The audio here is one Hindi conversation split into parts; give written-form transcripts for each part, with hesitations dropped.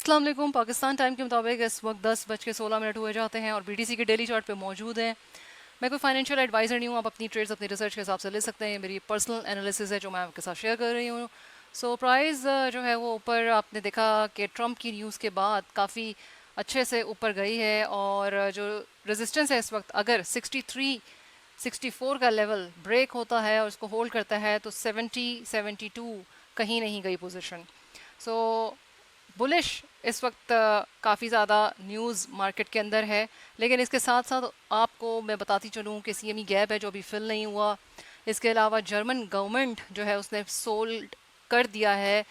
अस्सलाम वालेकुम। पाकिस्तान टाइम के मुताबिक इस वक्त 10:16 हुए जाते हैं और बीटीसी के डेली चार्ट पे मौजूद हैं। मैं कोई फाइनेंशियल एडवाइज़र नहीं हूँ, आप अपनी ट्रेड्स अपनी रिसर्च के हिसाब से ले सकते हैं। मेरी पर्सनल एनालिसिस है जो मैं आपके साथ शेयर कर रही हूँ। सो प्राइस जो है वो ऊपर आपने देखा कि ट्रंप की न्यूज़ के बाद काफ़ी अच्छे से ऊपर गई है और जो रेजिस्टेंस है इस वक्त अगर 63 64 का लेवल ब्रेक होता है और उसको होल्ड करता है तो 70 72 कहीं नहीं गई पोजीशन। सो बुलिश इस वक्त काफ़ी ज़्यादा न्यूज़ मार्केट के अंदर है, लेकिन इसके साथ साथ आपको मैं बताती चलूँ कि सीएमई गैप है जो अभी फिल नहीं हुआ। इसके अलावा जर्मन गवर्नमेंट जो है उसने सोल्ड कर दिया है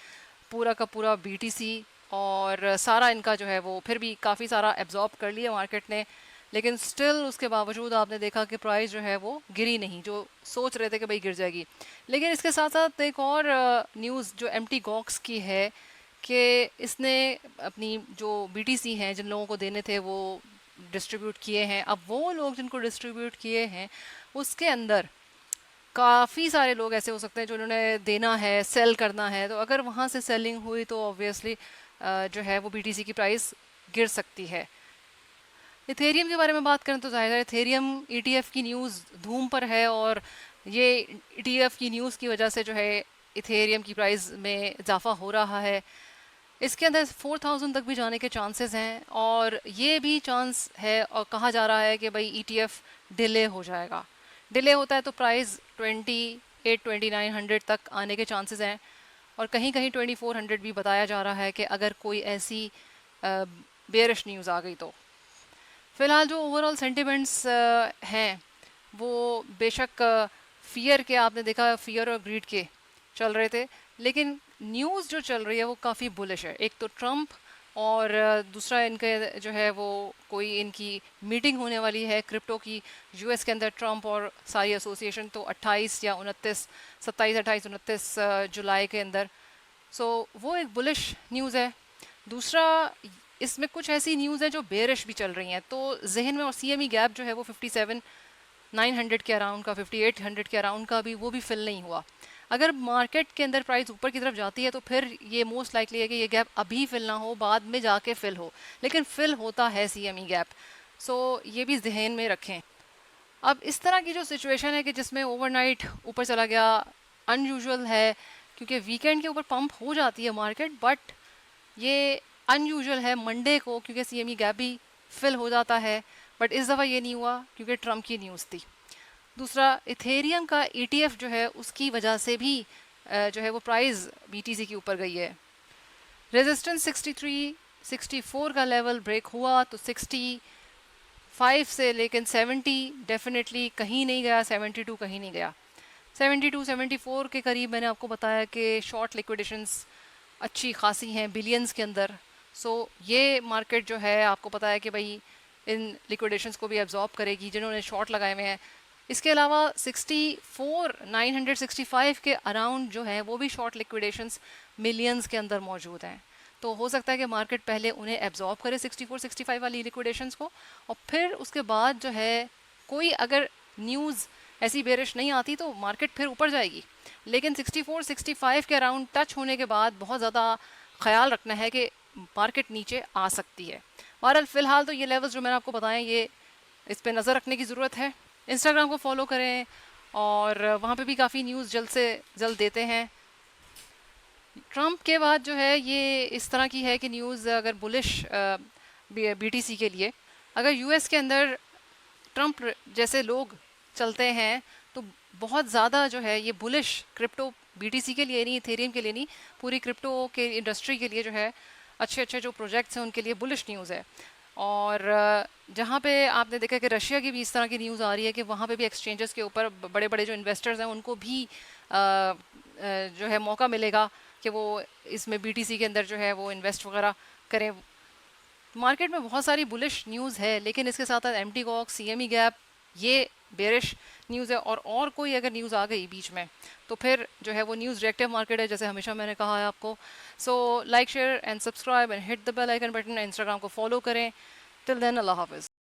पूरा का पूरा बीटीसी और सारा इनका जो है वो फिर भी काफ़ी सारा एब्जॉर्ब कर लिया मार्केट ने, लेकिन स्टिल उसके बावजूद आपने देखा कि प्राइस जो है वो गिरी नहीं, जो सोच रहे थे कि भाई गिर जाएगी। लेकिन इसके साथ साथ एक और न्यूज़ जो एम्प्टी गॉक्स की है कि इसने अपनी जो बीटीसी हैं जिन लोगों को देने थे वो डिस्ट्रीब्यूट किए हैं। अब वो लोग जिनको डिस्ट्रीब्यूट किए हैं उसके अंदर काफ़ी सारे लोग ऐसे हो सकते हैं जो उन्होंने देना है, सेल करना है, तो अगर वहाँ से सेलिंग हुई तो ऑब्वियसली जो है वो बीटीसी की प्राइस गिर सकती है। इथेरियम के बारे में बात करें तो जाहिर है इथेरियम ईटीएफ की न्यूज़ धूम पर है और ये ईटीएफ की न्यूज़ की वजह से जो है इथेरियम की प्राइस में इजाफा हो रहा है। इसके अंदर 4000 तक भी जाने के चांसेस हैं और ये भी चांस है और कहा जा रहा है कि भाई ईटीएफ डिले हो जाएगा। डिले होता है तो प्राइस 28-2900 तक आने के चांसेस हैं और कहीं कहीं 2400 भी बताया जा रहा है कि अगर कोई ऐसी बेयरिश न्यूज़ आ गई तो। फ़िलहाल जो ओवरऑल सेंटिमेंट्स हैं वो बेशक फियर के आपने देखा, फियर और ग्रीड के चल रहे थे, लेकिन न्यूज़ जो चल रही है वो काफ़ी बुलिश है। एक तो ट्रंप और दूसरा इनके जो है वो कोई इनकी मीटिंग होने वाली है क्रिप्टो की यूएस के अंदर, ट्रंप और सारी एसोसिएशन, तो 28 या 29 27 28 29 जुलाई के अंदर। सो वो एक बुलिश न्यूज़ है। दूसरा इसमें कुछ ऐसी न्यूज़ है जो बेरिश भी चल रही हैं, तो जहन में, और सीएमई गैप जो है वो 57,900 के अराउंड का, 5800 के अराउंड का भी वो भी फिल नहीं हुआ। अगर मार्केट के अंदर प्राइस ऊपर की तरफ जाती है तो फिर ये मोस्ट लाइकली है कि ये गैप अभी फिल ना हो, बाद में जाके फिल हो, लेकिन फिल होता है सीएमई गैप। सो ये भी जहन में रखें। अब इस तरह की जो सिचुएशन है कि जिसमें ओवरनाइट ऊपर चला गया अनयूजुअल है, क्योंकि वीकेंड के ऊपर पंप हो जाती है मार्केट, बट ये अनयूजुअल है मंडे को क्योंकि सीएमई गैप भी फिल हो जाता है, बट इस दफ़ा ये नहीं हुआ क्योंकि ट्रम्प की न्यूज़ थी। दूसरा इथेरियम का ईटीएफ जो है उसकी वजह से भी जो है वो प्राइस बीटीसी के ऊपर गई है। रेजिस्टेंस 63 64 का लेवल ब्रेक हुआ तो 65 से लेकिन 70 डेफिनेटली कहीं नहीं गया, 72 कहीं नहीं गया। 72 74 के करीब मैंने आपको बताया कि शॉर्ट लिक्विडेशंस अच्छी खासी हैं बिलियंस के अंदर। सो ये मार्केट जो है आपको पता है कि भाई इन लिक्विडेशंस को भी एब्जॉर्ब करेगी जिन्होंने शॉर्ट लगाए हुए हैं। इसके अलावा 64,965 के अराउंड जो है वो भी शॉर्ट लिक्विडेशंस मिलियंस के अंदर मौजूद हैं, तो हो सकता है कि मार्केट पहले उन्हें एब्जॉर्ब करे 64-65 वाली लिक्विडेशंस को, और फिर उसके बाद जो है कोई अगर न्यूज़ ऐसी बेरिश नहीं आती तो मार्केट फिर ऊपर जाएगी। लेकिन 64-65 के अराउंड टच होने के बाद बहुत ज़्यादा ख्याल रखना है कि मार्केट नीचे आ सकती है। बहरहाल फ़िलहाल तो ये लेवल्स जो मैंने आपको बताएं, ये इस पर नज़र रखने की ज़रूरत है। इंस्टाग्राम को फॉलो करें और वहाँ पे भी काफ़ी न्यूज़ जल्द से जल्द देते हैं। ट्रंप के बाद जो है ये इस तरह की है कि न्यूज़ अगर बुलिश बीटीसी के लिए, अगर यूएस के अंदर ट्रंप जैसे लोग चलते हैं तो बहुत ज़्यादा जो है ये बुलिश क्रिप्टो बीटीसी के लिए नहीं, इथेरियम के लिए नहीं, पूरी क्रिप्टो के इंडस्ट्री के लिए जो है अच्छे अच्छे जो प्रोजेक्ट्स हैं उनके लिए बुलिश न्यूज़ है। और जहाँ पे आपने देखा कि रशिया की भी इस तरह की न्यूज़ आ रही है कि वहाँ पे भी एक्सचेंजेस के ऊपर बड़े बड़े जो इन्वेस्टर्स हैं उनको भी जो है मौका मिलेगा कि वो इसमें बीटीसी के अंदर जो है वो इन्वेस्ट वगैरह करें। मार्केट में बहुत सारी बुलिश न्यूज़ है, लेकिन इसके साथ साथ एम्प्टी गॉक्स, सीएमई गैप, ये बेरिश न्यूज़ है। और कोई अगर न्यूज़ आ गई बीच में तो फिर जो है वो न्यूज़ रिएक्टिव मार्केट है, जैसे हमेशा मैंने कहा है आपको। So like, share and subscribe and hit the bell icon button. Instagram को फॉलो करें। टिल देन, अल्लाह हाफिज़।